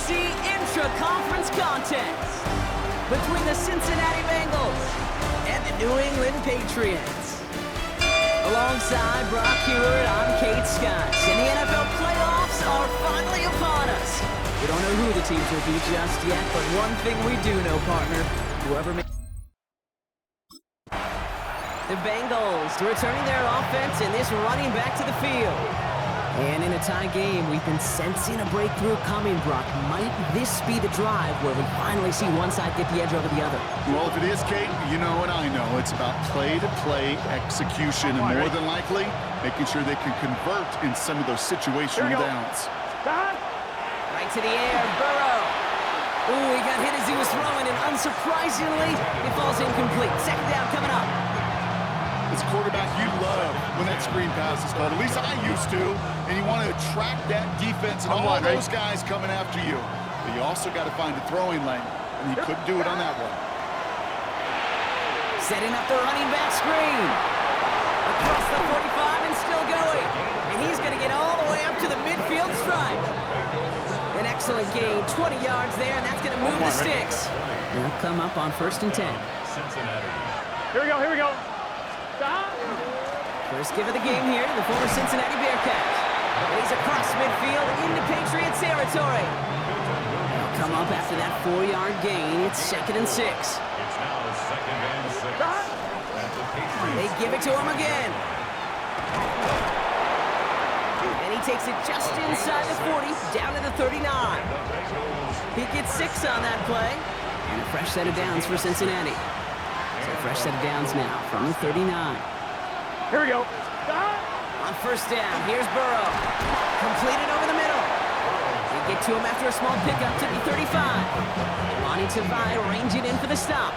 AFC intra-conference contest between the Cincinnati Bengals and the New England Patriots. Alongside Brock Hewitt, I'm Kate Scott, and the NFL playoffs are finally upon us. We don't know who the teams will be just yet, but one thing we do know, partner, whoever makes the Bengals returning their offense and this running back to the field. And in a tie game, we've been sensing a breakthrough coming, Brock. Might this be the drive where we finally see one side get the edge over the other? Well, if it is, Kate, you know and I know it's about play-to-play execution, and more than likely, making sure they can convert in some of those situational downs. Right to the air, Burrow. Ooh, he got hit as he was throwing, and unsurprisingly, it falls incomplete. Second down coming up. As a quarterback, you love when that screen pass is called. At least I used to. And you want to attract that defense and all those guys coming after you. But you also got to find a throwing lane. And he couldn't do it on that one. Setting up the running back screen. Across the 45 and still going. And he's going to get all the way up to the midfield stripe. An excellent gain. 20 yards there, and that's going to move the sticks. They'll come up on 1st and 10. Cincinnati. Here we go. First give of the game here to the former Cincinnati Bearcats. And he's across midfield into Patriots territory. They'll come up after that 4-yard gain. It's 2nd and 6. It's now 2nd and 6. At the Patriots. They give it to him again. And he takes it just inside the 40, down to the 39. He gets 6 on that play. And a fresh set of downs for Cincinnati. So a fresh set of downs now from the 39. Here we go. On 1st down, here's Burrow. Completed over the middle. They get to him after a small pickup to the 35. Lonnie Tavai ranging in for the stop.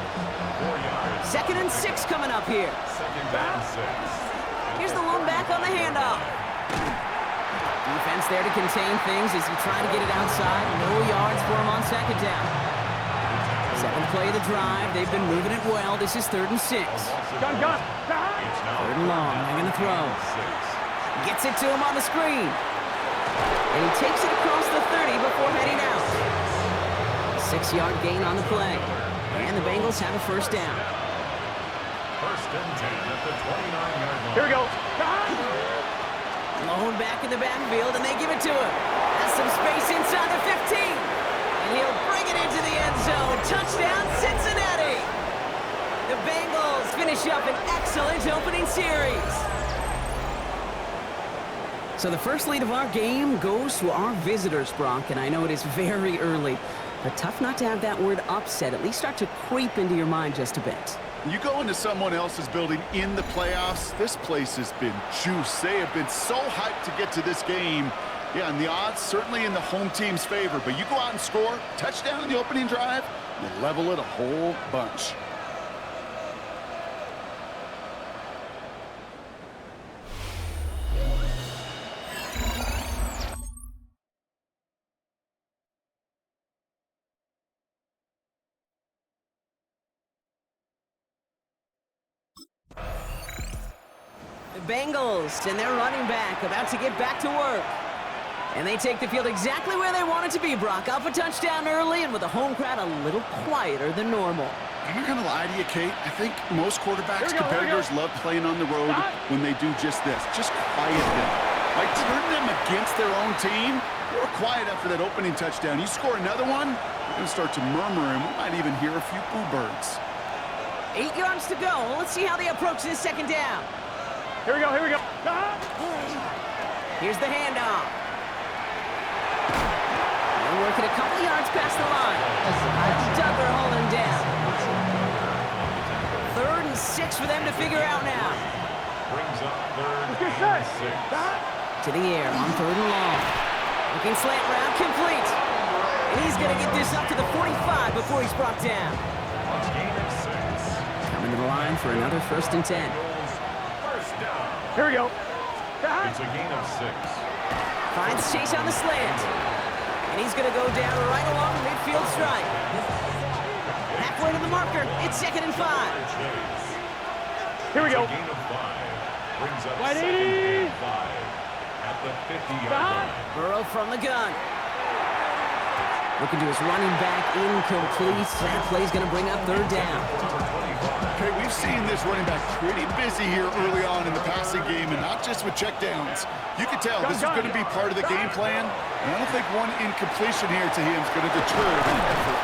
4 yards. 2nd and 6 coming up here. 2nd and 6. Here's the lone back on the handoff. Defense there to contain things as he tried to get it outside. No yards for him on 2nd down. 2nd play of the drive. They've been moving it well. This is 3rd and 6. Gun. 3rd and long. They're going to throw. Gets it to him on the screen. And he takes it across the 30 before heading out. 6-yard gain on the play. And the Bengals have a 1st down. 1st and 10 at the 29-yard line. Here we go. Lone back in the backfield, and they give it to him. Has some space inside the 15. And he'll bring it into the end zone. Touchdown, Cincinnati. The Bengals finish up an excellent opening series. So the first lead of our game goes to our visitors, Brock, and I know it is very early, but tough not to have that word upset at least start to creep into your mind just a bit. You go into someone else's building in the playoffs, this place has been juice. They have been so hyped to get to this game. Yeah, and the odds certainly in the home team's favor, but you go out and score, touchdown in the opening drive, you level it a whole bunch. The Bengals and their running back about to get back to work. And they take the field exactly where they want it to be, Brock. Up a touchdown early and with the home crowd a little quieter than normal. I'm not going to lie to you, Kate. I think most quarterbacks, competitors love playing on the road when they do just this. Just quiet them. Like, turn them against their own team. They were quiet after that opening touchdown. You score another one, you're going to start to murmur, and we might even hear a few boo birds. 8 yards to go. Let's see how they approach this 2nd down. Here we go. Here's the handoff. They're working a couple yards past the line. Duggar holding down. 3rd and 6 for them to figure out now. Brings up 3rd and 6. To the air on 3rd and long. Looking slant route complete. And he's going to get this up to the 45 before he's brought down. Gain of 6. Coming to the line for another 1st and 10. First down. Here we go. It's a gain of 6. Finds Chase on the slant. And he's going to go down right along the midfield stripe. Halfway to the marker. It's 2nd and 5. Here we go. Gain of 5. Brings up Wide 2nd 80. and 5 at the 50-yard line. Burrow from the gun. Looking to his running back, incomplete. That play's going to bring up third down. Okay, we've seen this running back pretty busy here early on in the passing game, and not just with checkdowns. You can tell this is going to be part of the game plan, and I don't think one incompletion here to him is going to deter that effort.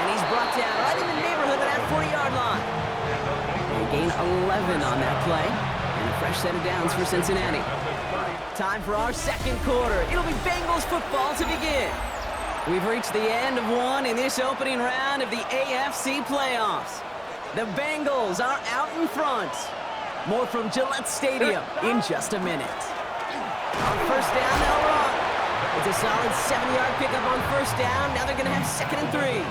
And he's brought down right in the neighborhood of that 40-yard line. They gain 11 on that play, and a fresh set of downs for Cincinnati. Time for our second quarter. It'll be Bengals football to begin. We've reached the end of one in this opening round of the AFC playoffs. The Bengals are out in front. More from Gillette Stadium in just a minute. On first down, they'll run. It's a solid 70-yard pickup on first down. Now they're going to have 2nd and 3.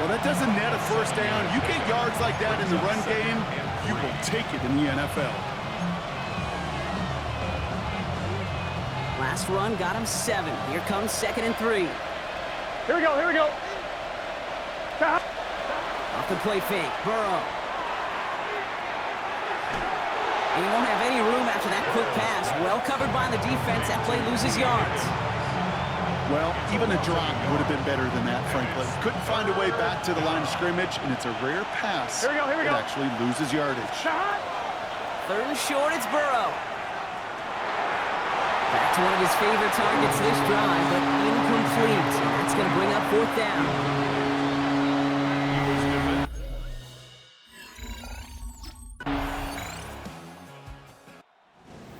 Well, that doesn't net a first down. You get yards like that in the run game, you will take it in the NFL. Last run got him 7. Here comes 2nd and 3. Here we go, here we go. Off the play fake, Burrow. And he won't have any room after that quick pass. Well covered by the defense. That play loses yards. Well, even a drop would have been better than that, frankly. Couldn't find a way back to the line of scrimmage, and it's a rare pass Here we go. that actually loses yardage. 3rd and short, it's Burrow. Back to one of his favorite targets this drive, but incomplete. And that's going to bring up 4th down.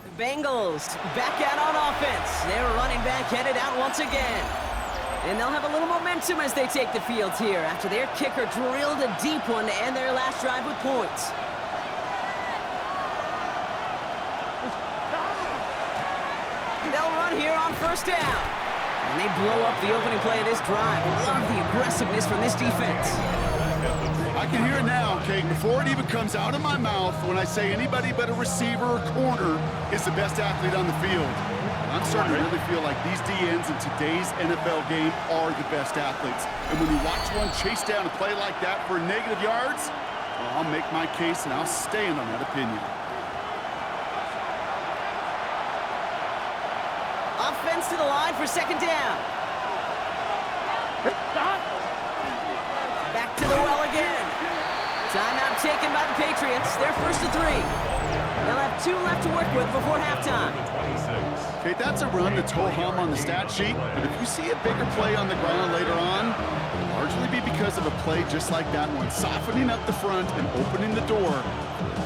The Bengals back out on offense. Their running back headed out once again. And they'll have a little momentum as they take the field here after their kicker drilled a deep one to end their last drive with points. They'll run here on first down. And they blow up the opening play of this drive. Love the aggressiveness from this defense. I can hear it now, Kate, before it even comes out of my mouth when I say anybody but a receiver or corner is the best athlete on the field. I'm starting to really feel like these DNs in today's NFL game are the best athletes. And when you watch one chase down a play like that for negative yards, well, I'll make my case and I'll stand on that opinion. Offense to the line for 2nd down. Back to the well again. Timeout taken by the Patriots. They're 1st and 3. They'll have 2 left to work with before halftime. Okay, that's a run that's ho-hum on the stat sheet, but if you see a bigger play on the ground later on, it'll largely be because of a play just like that one, softening up the front and opening the door.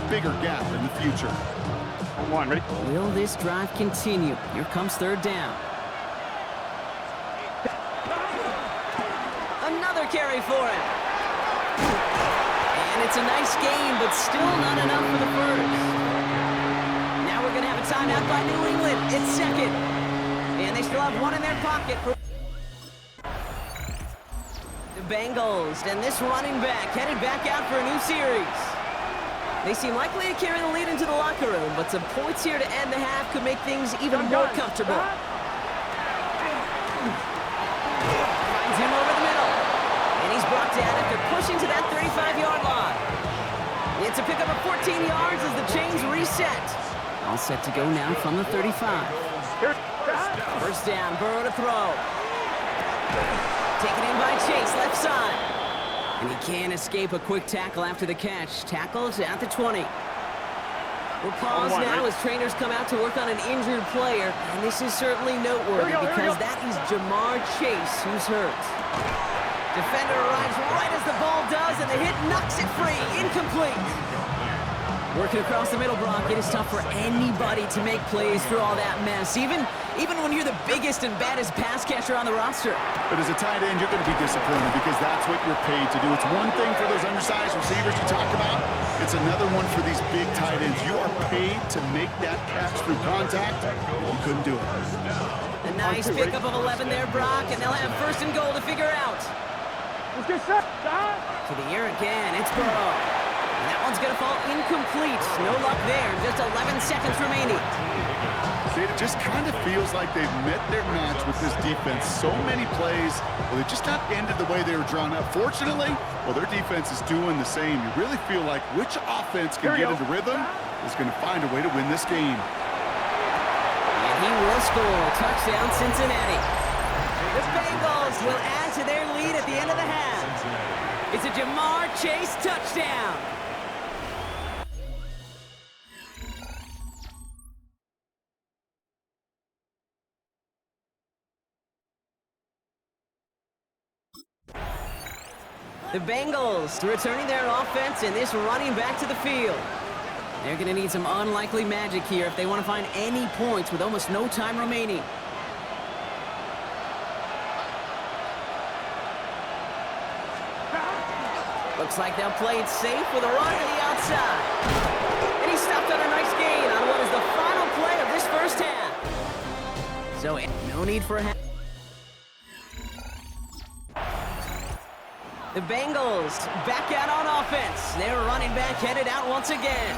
Bigger gap in the future. One, ready? Will this drive continue? Here comes 3rd down. Another carry for him. And it's a nice gain, but still not enough for the first. Now we're going to have a timeout by New England. It's 2nd. And they still have 1 in their pocket. The Bengals and this running back headed back out for a new series. They seem likely to carry the lead into the locker room, but some points here to end the half could make things even more comfortable. Finds him over the middle. And he's brought down after pushing to that 35-yard line. It's a pickup of 14 yards as the chains reset. All set to go now from the 35. First down, Burrow to throw. Taken in by Chase, left side. And he can't escape a quick tackle after the catch. Tackles at the 20. We'll pause now as trainers come out to work on an injured player. And this is certainly noteworthy because that is Jamar Chase who's hurt. Defender arrives right as the ball does, and the hit knocks it free. Incomplete. Working across the middle, Brock, it is tough for anybody to make plays through all that mess, even when you're the biggest and baddest pass catcher on the roster. But as a tight end, you're going to be disappointed because that's what you're paid to do. It's one thing for those undersized receivers you talk about. It's another one for these big tight ends. You are paid to make that catch through contact. You couldn't do it. A nice pickup of 11 there, Brock, and they'll have 1st and goal to figure out. Let's get set. To the air again, it's Burrow. And that one's going to fall incomplete. No luck there, just 11 seconds remaining. It just kind of feels like they've met their match with this defense. So many plays, well, they just not ended the way they were drawn up. Fortunately, well, their defense is doing the same. You really feel like which offense can get into rhythm is going to find a way to win this game. And he will score. Touchdown, Cincinnati. The Bengals will add to their lead at the end of the half. It's a Jamar Chase touchdown. The Bengals returning their offense and this running back to the field. They're going to need some unlikely magic here if they want to find any points with almost no time remaining. Looks like they'll play it safe with a run to the outside. And he stopped on a nice gain on what is the final play of this first half. So no need for a half. The Bengals back out on offense. Their running back headed out once again.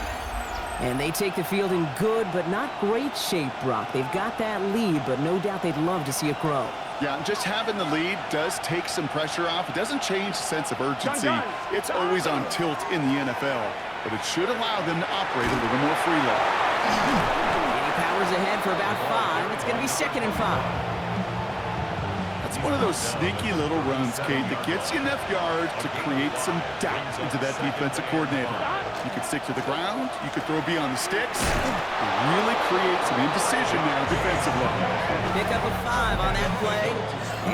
And they take the field in good but not great shape, Brock. They've got that lead, but no doubt they'd love to see it grow. Yeah, just having the lead does take some pressure off. It doesn't change the sense of urgency. It's always on tilt in the NFL, but it should allow them to operate a little more freely. And he powers ahead for about 5. It's going to be 2nd and 5. That's one of those sneaky little runs, Kate, that gets you enough yards to create some doubt into that defensive coordinator. You can stick to the ground, you can throw beyond the sticks, and really create some indecision now defensively. Pick up a 5 on that play,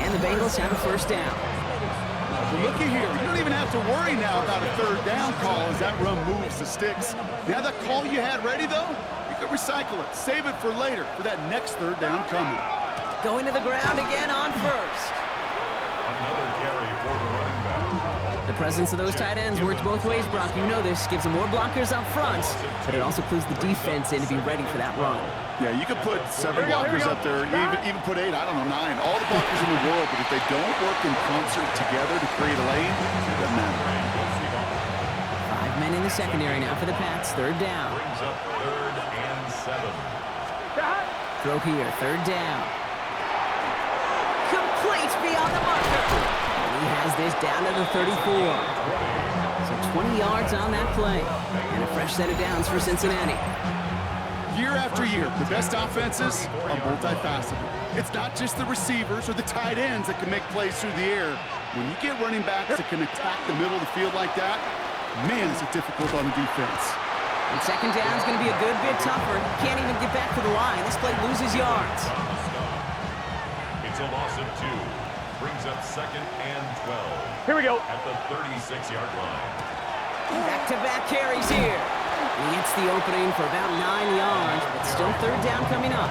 and the Bengals have a first down. Well, looky here, you don't even have to worry now about a 3rd down call as that run moves the sticks. Now that call you had ready, though, you can recycle it, save it for later, for that next 3rd down coming. Going to the ground again on first. Another carry for the running back. The presence of those tight ends works both ways, Brock. You know this. Gives them more blockers up front, but it also clues the defense in to be ready for that run. Yeah, you could put 7 blockers up there, even put 8, I don't know, 9. All the blockers in the world, but if they don't work in concert together to create a lane, it doesn't matter. 5 men in the secondary now for the Pats. 3rd down. Brings up 3rd and 7. Throw here. 3rd down. Complete beyond the marker. And he has this down to the 34. So 20 yards on that play. And a fresh set of downs for Cincinnati. Year after year, the best offenses are multifaceted. It's not just the receivers or the tight ends that can make plays through the air. When you get running backs that can attack the middle of the field like that, man, is it difficult on the defense. And 2nd down is going to be a good bit tougher. Can't even get back to the line. This play loses yards. It's a loss of 2. Brings up 2nd and 12. Here we go. At the 36-yard line. Back-to-back carries here. He hits the opening for about 9 yards, but still 3rd down coming up.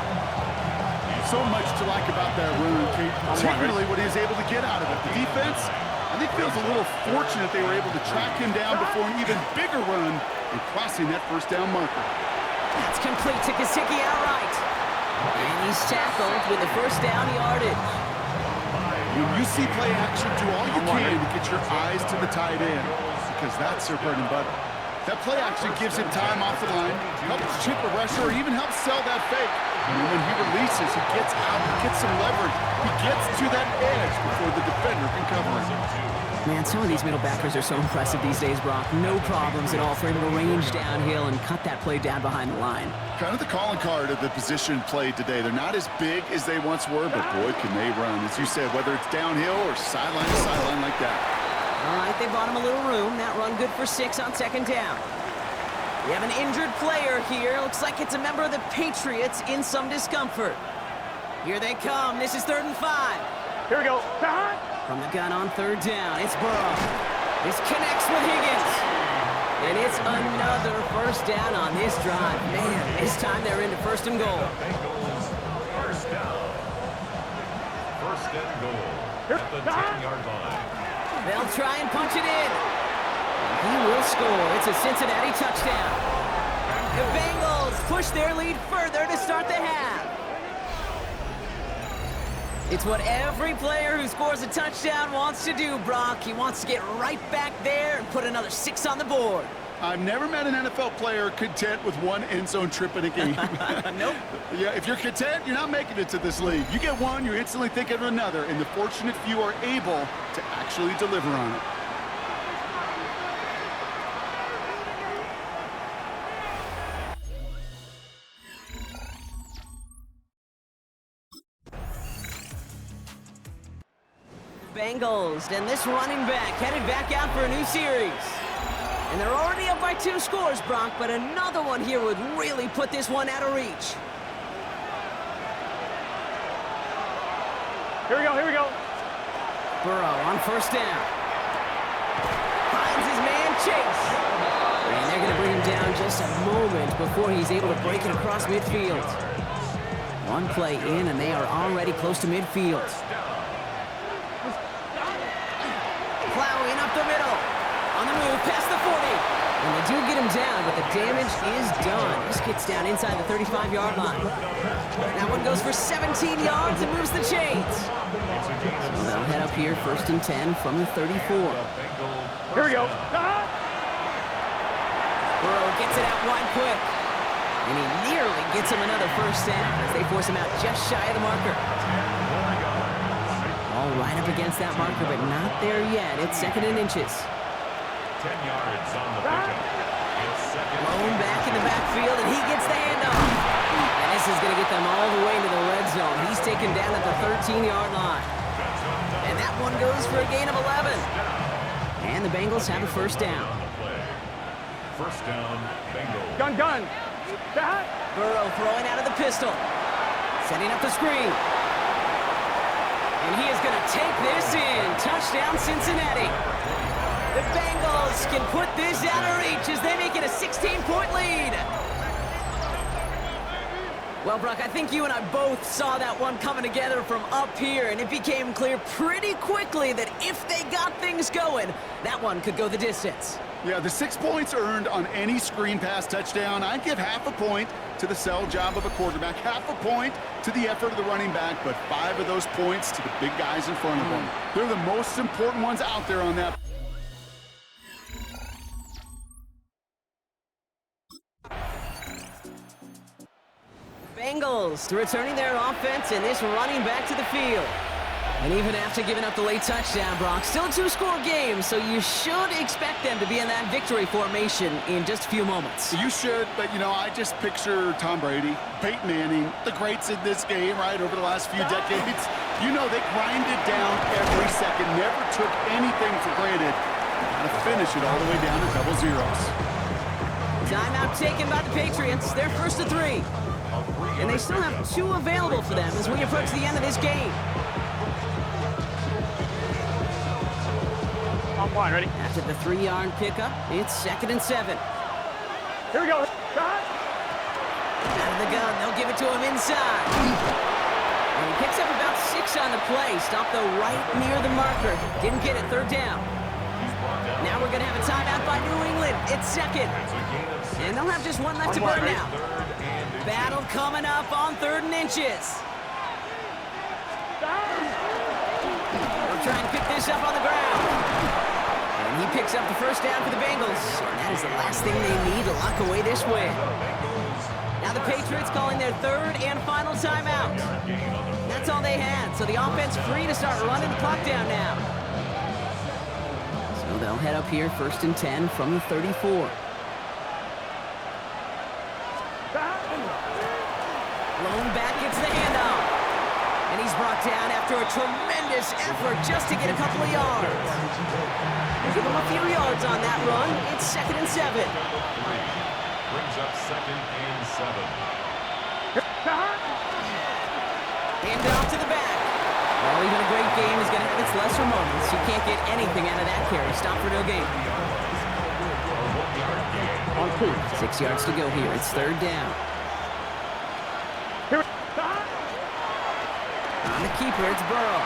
So much to like about that run, Kate, particularly what he was able to get out of it. The defense, I think, feels a little fortunate they were able to track him down before an even bigger run and crossing that 1st down marker. That's complete to Gesicki outright. And he's tackled with the 1st down yardage. When you see play action, do all you can to get your eyes to the tight end, because that's their bread and butter. That play action gives him time off the line, helps chip a rusher, or even helps sell that fake. And when he releases, he gets out, he gets some leverage. He gets to that edge before the defender can cover him. Man, some of these middle backers are so impressive these days, Brock. No problems at all for him to range downhill and cut that play down behind the line. Kind of the calling card of the position played today. They're not as big as they once were, but boy, can they run. As you said, whether it's downhill or sideline to sideline like that. All right, they bought him a little room. That run good for 6 on 2nd down. We have an injured player here. Looks like it's a member of the Patriots in some discomfort. Here they come. This is 3rd and 5. Here we go. From the gun on 3rd down, it's Burrow. This connects with Higgins. And it's another 1st down on this drive. Man, this time they're into 1st and goal. Bengals 1st down. 1st and goal. At the 10-yard line. They'll try and punch it in. And he will score. It's a Cincinnati touchdown. The Bengals push their lead further to start the half. It's what every player who scores a touchdown wants to do, Brock. He wants to get right back there and put another 6 on the board. I've never met an NFL player content with 1 end zone trip in a game. Nope. Yeah, if you're content, you're not making it to this league. You get one, you're instantly thinking of another, and the fortunate few are able to actually deliver on it. Bengals, and this running back headed back out for a new series. And they're already up by 2 scores, Brock, but another one here would really put this one out of reach. Here we go, here we go. Burrow on first down. Finds his man Chase. And they're going to bring him down just a moment before he's able to break it across midfield. One play in, and they are already close to midfield. Plowing up the middle. On the move, past the 40. And they do get him down, but the damage is done. This gets down inside the 35-yard line. That one goes for 17 yards and moves the chains. So they'll head up here, 1st and 10 from the 34. Here we go. Burrow gets it out wide quick. And he nearly gets him another first down as they force him out just shy of the marker. All right up against that marker, but not there yet. It's 2nd and inches. 10 yards on the pickup. It's second. Blown back in the backfield, and he gets the handoff. And this is going to get them all the way into the red zone. He's taken down at the 13-yard line. And that one goes for a gain of 11. And the Bengals have a first down. First down, Bengals. Gun, gun. That. Burrow throwing out of the pistol. Setting up the screen. And he is going to take this in. Touchdown, Cincinnati. The Bengals can put this out of reach as they make it a 16-point lead. Well, Brock, I think you and I both saw that one coming together from up here, and it became clear pretty quickly that if they got things going, that one could go the distance. Yeah, the 6 points earned on any screen pass touchdown. I'd give half a point to the sell job of a quarterback, half a point to the effort of the running back, but 5 of those points to the big guys in front of them. They're the most important ones out there on that. Bengals returning their offense and this running back to the field. And even after giving up the late touchdown, Brock, still a 2-score game, so you should expect them to be in that victory formation in just a few moments. You should, but, you know, I just picture Tom Brady, Peyton Manning, the greats in this game, right, over the last few decades. You know, they grinded down every second, never took anything for granted. Got to finish it all the way down to double zeros. Timeout taken by the Patriots. They're 1st to 3. And they still have 2 available for them as we approach the end of this game. On one, ready? After the 3-yard pickup, it's 2nd and 7. Here we go. Out of the gun, they'll give it to him inside. And he picks up about 6 on the play. Stopped though right near the marker. Didn't get it, 3rd down. Now we're going to have a timeout by New England. It's 2nd. And they'll have just 1 left to burn now. Battle coming up on 3rd and inches. They'll try and pick this up on the ground. And he picks up the first down for the Bengals. And that is the last thing they need to lock away this win. Now the Patriots calling their 3rd and final timeout. That's all they had, so the offense free to start running the clock down now. So they'll head up here, 1st and 10 from the 34. Blown back gets the handoff. And he's brought down after a tremendous effort just to get a couple of yards. Give him a few yards on that run. It's 2nd and 7. Brings up 2nd and 7. Hand off to the back. Well, even a great game is going to have its lesser moments. You can't get anything out of that carry. Stop for no gain. On 2. 6 yards to go here. It's 3rd down. On the keeper, it's Burrow.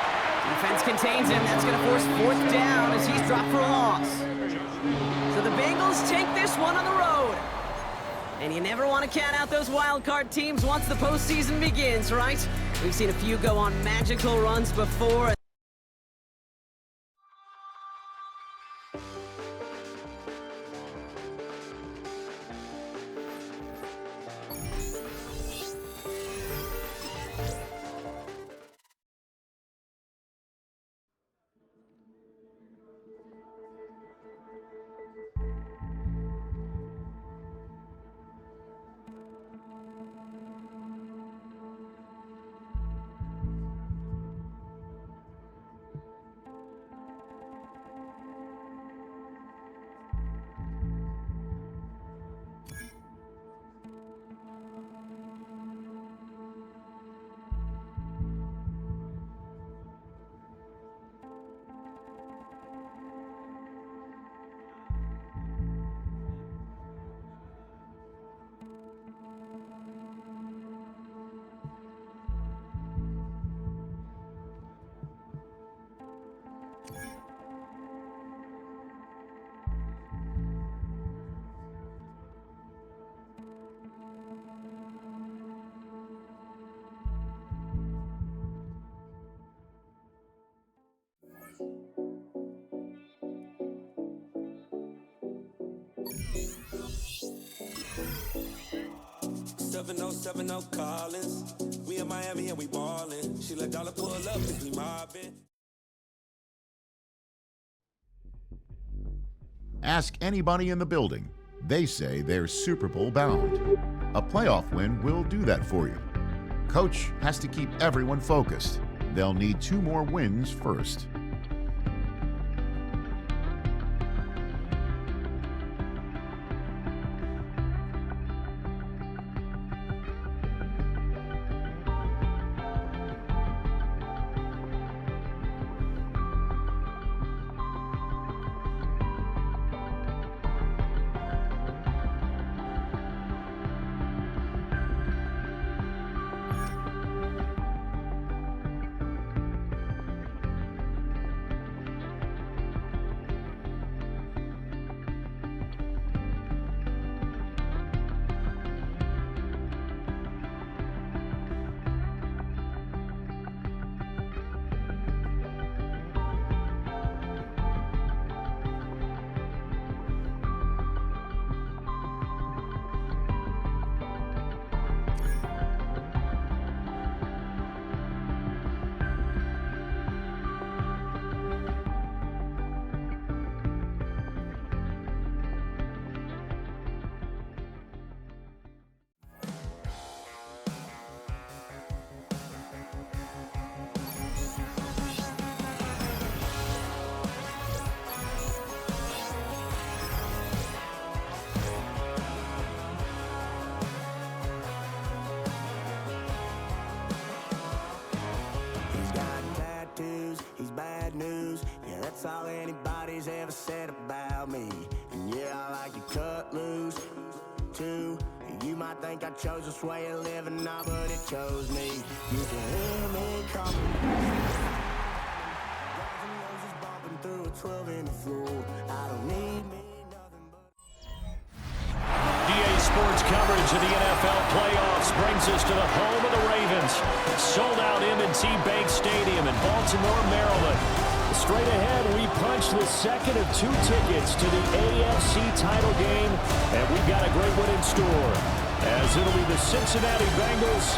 Defense contains him. That's going to force 4th down as he's dropped for a loss. So the Bengals take this one on the road. And you never want to count out those wild card teams once the postseason begins, right? We've seen a few go on magical runs before. 707 no callers. We in Miami and we ballin'. She let dollar pull up cause we mobbin'. Ask anybody in the building. They say they're Super Bowl bound. A playoff win will do that for you. Coach has to keep everyone focused. They'll need 2 more wins first. all anybody's ever said about me. And yeah, I like to cut loose, too. You might think I chose this way of living now, but it chose me. You can hear me coming. Guns and roses bumping through a 12 in the floor. I don't need me nothing but... EA Sports coverage of the NFL playoffs brings us to the home of the Ravens. Sold out M&T Bank Stadium in Baltimore, Maryland. Straight ahead, we punch the second of 2 tickets to the AFC title game, and we've got a great one in store, as it'll be the Cincinnati Bengals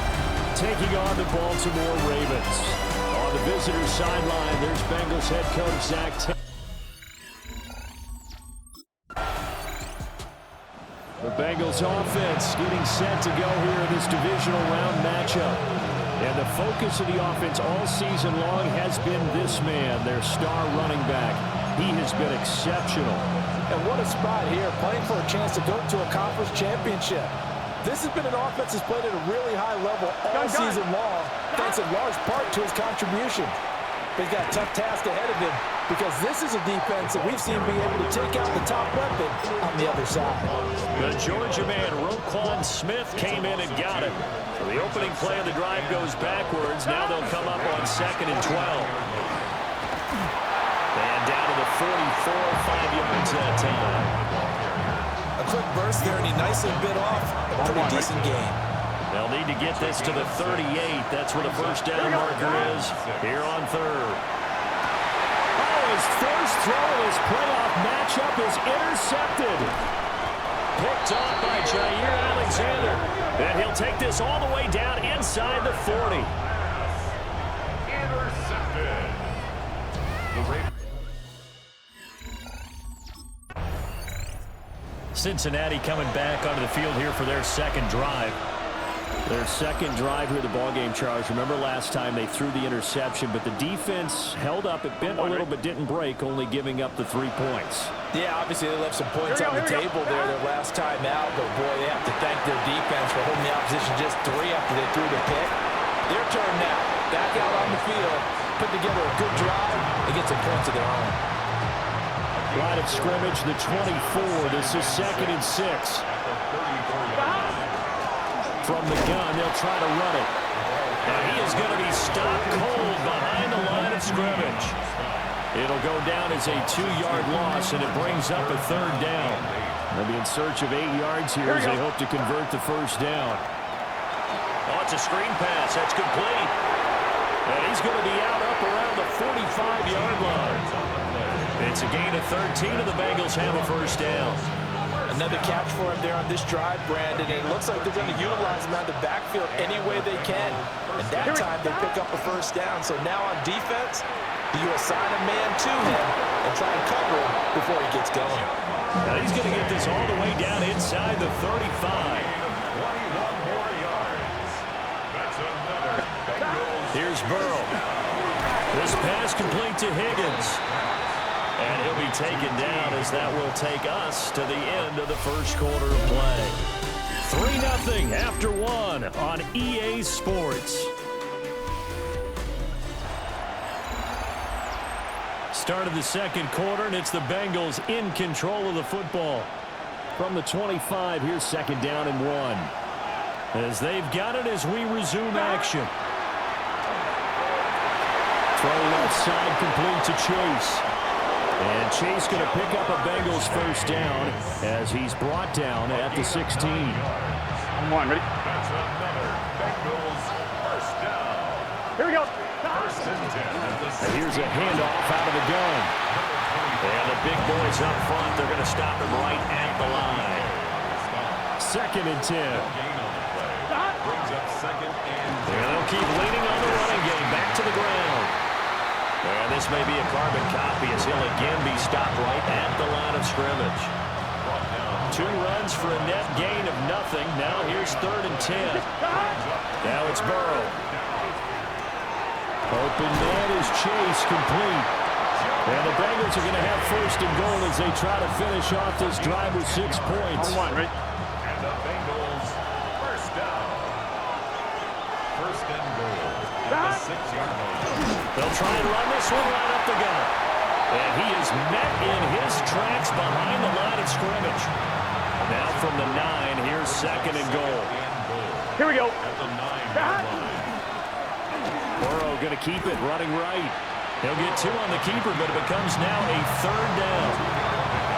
taking on the Baltimore Ravens. On the visitors' sideline, there's Bengals head coach Zach Taylor. The Bengals offense getting set to go here in this divisional round matchup. And the focus of the offense all season long has been this man, their star running back. He has been exceptional. And what a spot here, playing for a chance to go to a conference championship. This has been an offense that's played at a really high level all season long, thanks in large part to his contribution. But he's got a tough task ahead of him, because this is a defense that we've seen be able to take out the top weapon on the other side. The Georgia man, Roquan Smith, came in and got it. So the opening play of the drive goes backwards. Now they'll come up on 2nd and 12. And down to the 44, 5 yards that time. A quick burst there, and he nicely bit off a pretty decent game. They'll need to get this to the 38. That's where the first down marker is here on 3rd. Oh, his first throw of his playoff matchup is intercepted. Picked off by Jair Alexander. And he'll take this all the way down inside the 40. Intercepted. Cincinnati coming back onto the field here for their second drive. Their second drive here, the ballgame, Charles. Remember last time they threw the interception, but the defense held up. It bent a little but didn't break, only giving up the 3 points. Yeah, obviously they left some points on the table there their last time out, but boy, they have to thank their defense for holding the opposition just 3 after they threw the pick. Their turn now. Back out on the field, put together a good drive, and get some points of their own. Line of scrimmage, the 24. This is 2nd and 6. From the gun, they'll try to run it. And he is going to be stopped cold behind the line of scrimmage. It'll go down as a 2-yard loss, and it brings up a 3rd down. They'll be in search of 8 yards here as they hope to convert the first down. Oh, it's a screen pass. That's complete. And he's going to be out up around the 45-yard line. It's a gain of 13, and the Bengals have a first down. And Another catch for him there on this drive, Brandon. And it looks like they're going to utilize him out of the backfield any way they can. And that time they pick up a first down. So now on defense, you assign a man to him and try and cover him before he gets going. Now he's going to get this all the way down inside the 35. 21 more yards. That's another Bengals. Here's Burrow. This pass complete to Higgins. And he'll be taken down as that will take us to the end of the first quarter of play. 3-0 after 1 on EA Sports. Start of the second quarter, and it's the Bengals in control of the football. From the 25, here's second down and 1. As they've got it as we resume action. Throw left side complete to Chase. And Chase going to pick up a Bengals first down as he's brought down at the 16. I'm one, ready? That's another Bengals first down. Here we go. First and 10 at the And here's a handoff out of the gun. And the big boys up front, they're going to stop him right at the line. Second and 10. brings up second and 10. And they'll keep leaning on the running game. Back to the ground. And this may be a carbon copy as he'll again be stopped right at the line of scrimmage. 2 runs for a net gain of nothing. Now here's third and 10. Now it's Burrow. Open net is Chase complete. And the Bengals are going to have first and goal as they try to finish off this drive with 6 points. On one, ready? And the Bengals first down. First and goal at the 6-yard line. They'll try and run this one right up the gut. And he is met in his tracks behind the line of scrimmage. Now from the 9, here's second and goal. Here we go. At the 9-yard line. Burrow going to keep it running right. He'll get 2 on the keeper, but it becomes now a third down.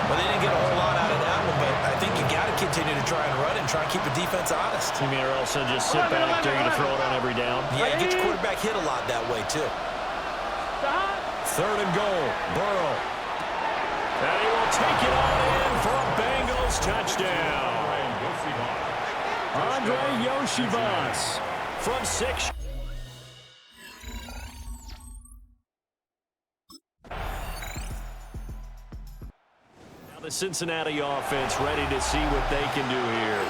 Well, they didn't get a whole lot out of that one, but I think you got to continue to try and run and try and keep the defense honest. You mean or else they'll just sit back there and throw it on every down? Yeah, you get your quarterback hit a lot that way, too. Third and goal, Burrow. And he will take it all in for a Bengals touchdown. Andre Yoshivas from 6. Now the Cincinnati offense ready to see what they can do here.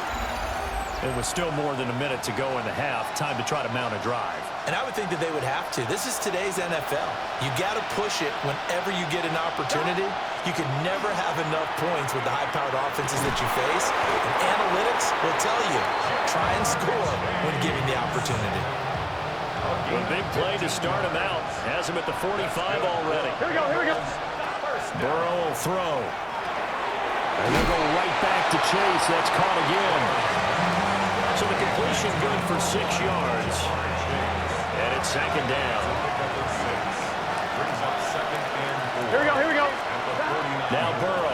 And with still more than a minute to go in the half, time to try to mount a drive. And I would think that they would have to. This is today's NFL. You got to push it whenever you get an opportunity. You can never have enough points with the high-powered offenses that you face. And analytics will tell you, try and score when given the opportunity. A big play to start him out. Has him at the 45 already. Here we go, here we go. Burrow will throw. And they'll go right back to Chase. That's caught again. So the completion good for 6 yards. And it's second down. Here we go, here we go. Now Burrow.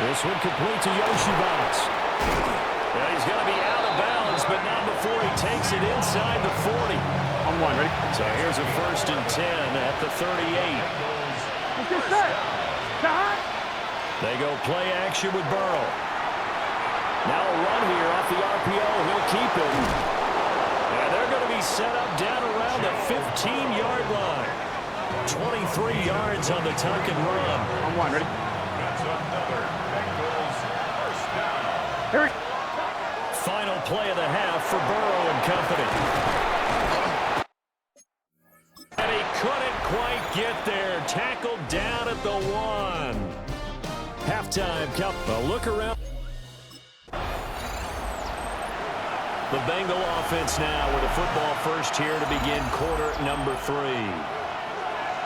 This one complete to Yoshivas. Well, he's going to be out of bounds, but not before he takes it inside the 40. On one, ready? So here's a first and 10 at the 38. Let's get set. They go play action with Burrow. Now a run here off the RPO. He'll keep it. And they're going to be set up down around the 15-yard line. 23 yards on the tuck and run. On one, ready? That's another Bengals first down. Here we go. Final play of the half for Burrow and company. And he couldn't quite get there. Tackled down at the 1. Halftime count. A look around. The Bengal offense now with a football first here to begin quarter number 3.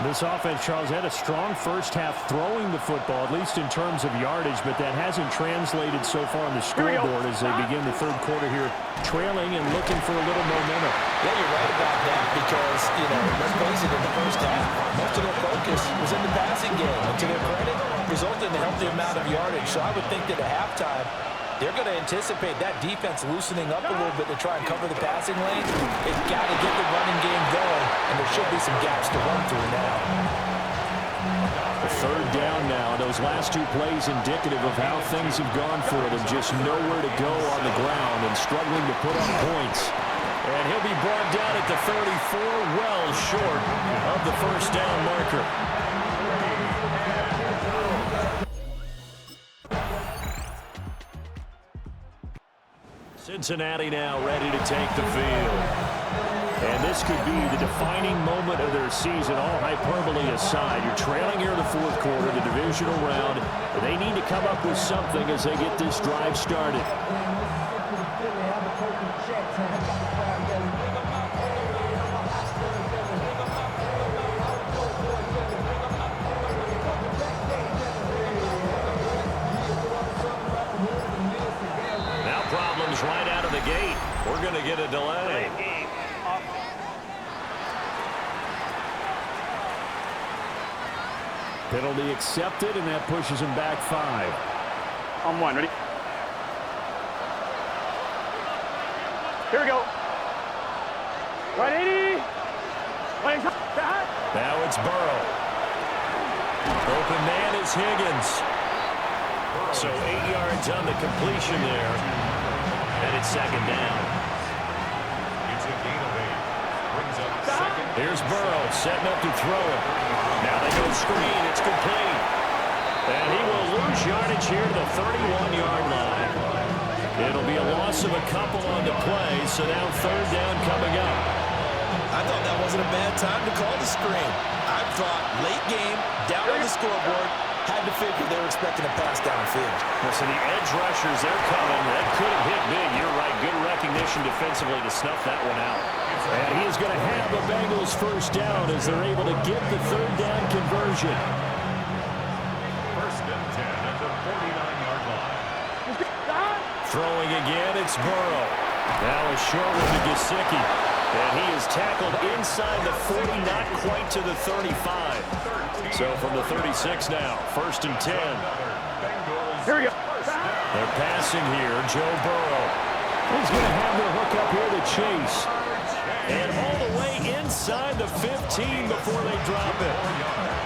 This offense, Charles, had a strong first half throwing the football, at least in terms of yardage, but that hasn't translated so far on the scoreboard as they begin the third quarter here, trailing and looking for a little momentum. Yeah, you're right about that because, let's face it, in the first half, most of their focus was in the passing game. And to their credit, resulted in a healthy amount of yardage. So I would think that at halftime, they're going to anticipate that defense loosening up a little bit to try and cover the passing lane. They've got to get the running game going, and there should be some gaps to run through now. A third down now. Those last two plays indicative of how things have gone for them. Just nowhere to go on the ground and struggling to put up points. And he'll be brought down at the 34, well short of the first down marker. Cincinnati now ready to take the field. And this could be the defining moment of their season, all hyperbole aside. You're trailing here in the fourth quarter, the divisional round. They need to come up with something as they get this drive started. Now problems right out of the gate. We're going to get a delay. Penalty accepted, and that pushes him back 5. On 1, ready? Here we go. 180. Now it's Burrow. Open man is Higgins. So 8 yards on the completion there. And it's second down. It's a gain of 8. Brings up second. Here's Burrow setting up to throw it. Now they go screen. It's complete. And he will lose yardage here to the 31-yard line. It'll be a loss of a couple on the play, so now third down coming up. I thought that wasn't a bad time to call the screen. I thought late game, down on the scoreboard, had to figure they were expecting a pass downfield. So the edge rushers, they're coming. That could have hit big. You're right. Good recognition defensively to snuff that one out. And he is going to have the Bengals first down as they're able to get the third down conversion. First and 10 at the 49-yard line. Throwing again, it's Burrow. Now a short one to Gesicki. And he is tackled inside the 40, not quite to the 35. So from the 36 now, first and 10. Here we go. They're passing here, Joe Burrow. He's going to have the hook up here to Chase. And all the way inside the 15 before they drop it.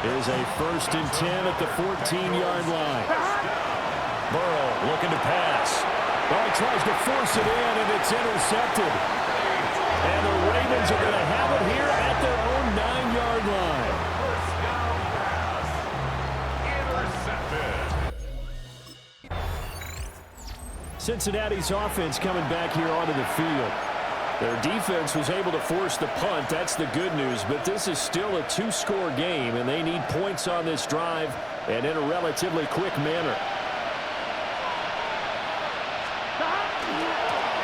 Here's a first and 10 at the 14-yard line. Burrow looking to pass. Well, he tries to force it in, and it's intercepted. And the Ravens are going to have it here at their own 9-yard line. Cincinnati's offense coming back here onto the field. Their defense was able to force the punt. That's the good news. But this is still a 2-score game, and they need points on this drive and in a relatively quick manner.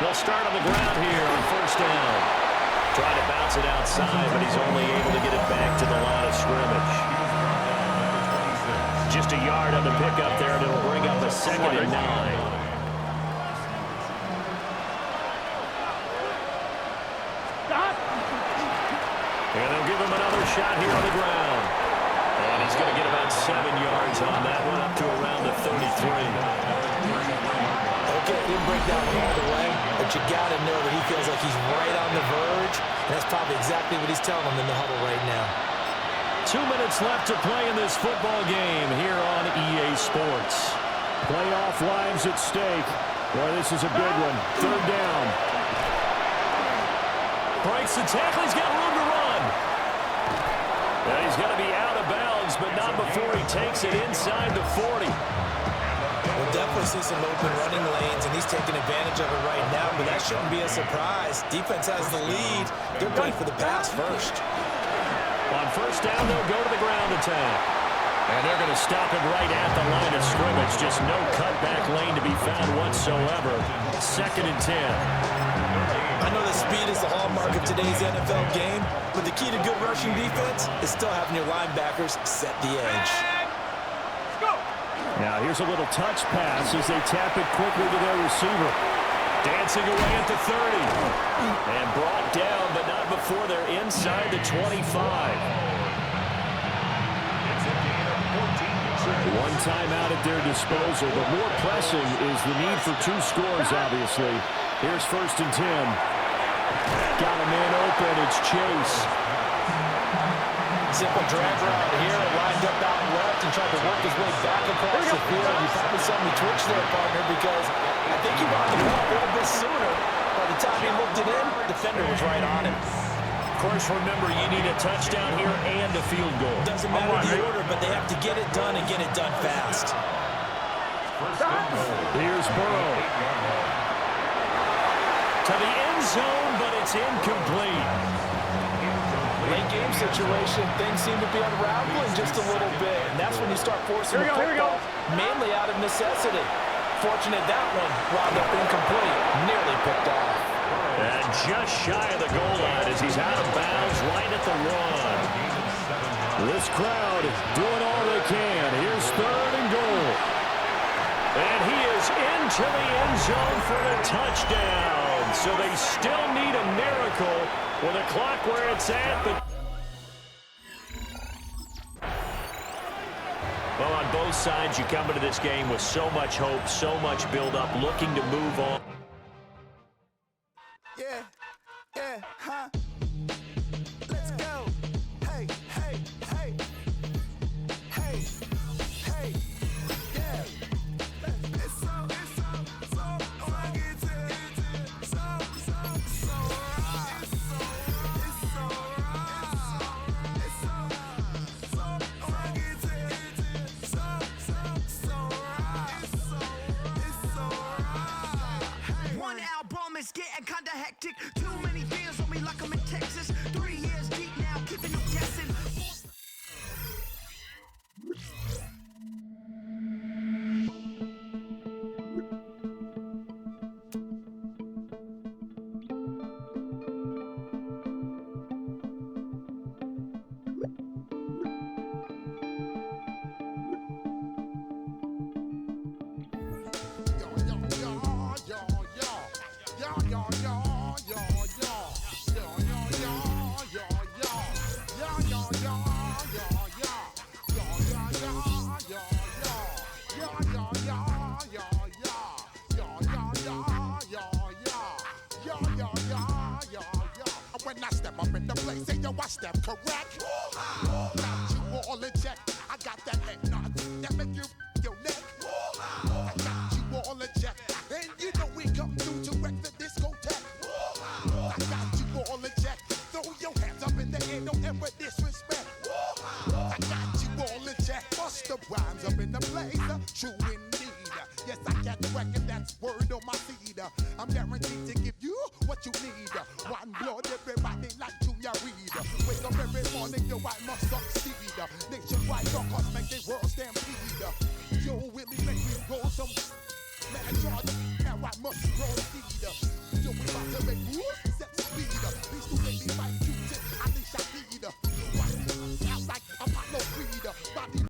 They'll start on the ground here on first down. Trying to bounce it outside, but he's only able to get it back to the line of scrimmage. Just a yard on the pickup there, and it'll bring up a second and 9. And they'll give him another shot here on the ground. And he's going to get about 7 yards on that one, up to around the 33. Okay, didn't break that one all the way, but you got to know that he feels like he's right on the verge, and that's probably exactly what he's telling them in the huddle right now. 2 minutes left to play in this football game here on EA Sports. Playoff lives at stake. Boy, this is a big one. Third down. Breaks the tackle. He's got room to run. And he's going to be out of bounds, but not before he takes it inside the 40. We'll definitely see some open running lanes, and he's taking advantage of it right now, but that shouldn't be a surprise. Defense has the lead. They're playing for the pass first. On first down, they'll go to the ground attack. And they're going to stop it right at the line of scrimmage. Just no cutback lane to be found whatsoever. Second and 10. I know that speed is the hallmark of today's NFL game, but the key to good rushing defense is still having your linebackers set the edge. Now here's a little touch pass as they tap it quickly to their receiver. Dancing away at the 30. And brought down, but not before they're inside the 25. One timeout at their disposal, but more pressing is the need for 2 scores, obviously. Here's first and 10. Got a man open. It's Chase. Simple drag route here, lined up out left and tried to work his way back across the field. You probably saw me twitch there, partner, because I think he got the ball a little bit sooner. By the time he looked it in, the defender was right on him. Of course, remember, you need a touchdown here and a field goal. Doesn't matter the order, but they have to get it done and get it done fast. Here's Burrow. To the end zone, but it's incomplete. Late game situation, things seem to be unraveling just a little bit, and that's when you start forcing the football, mainly out of necessity. Fortunate that one wound up incomplete, nearly picked off. And just shy of the goal line as he's out of bounds right at the 1. This crowd doing all they can. Here's 3rd and goal. And he is into the end zone for the touchdown. So they still need a miracle with a clock where it's at. Well, on both sides, you come into this game with so much hope, so much build-up, looking to move on. Yeah, huh? Let's go. Hey, hey, hey. Hey, hey, yeah. It's so rugged. So right. It's so right. It's so rugged. It's so right. One album is getting kinda hectic. Too many fans on me like I'm in Texas. 3 years deep now, keeping them guessing. When I step up in the place, say yo, I step correct. Got you all in check. I got that head nod that make you your neck. I got you all in check, and you know we come through to wreck the discotheque. I got you all in check. Throw your hands up in the air, don't ever disrespect. I got you all in check. Bust the rhymes up in the blazer, true indeed. Yes, I got the record, that's word on my seed. I'm guaranteed to give you what you need. One blood, everybody like Junior Reed. Wake up every morning, yo, I must succeed. Nationwide rockers make the world stampede. Yo, Willie, make me roll some. Man, Jordan, now I must roll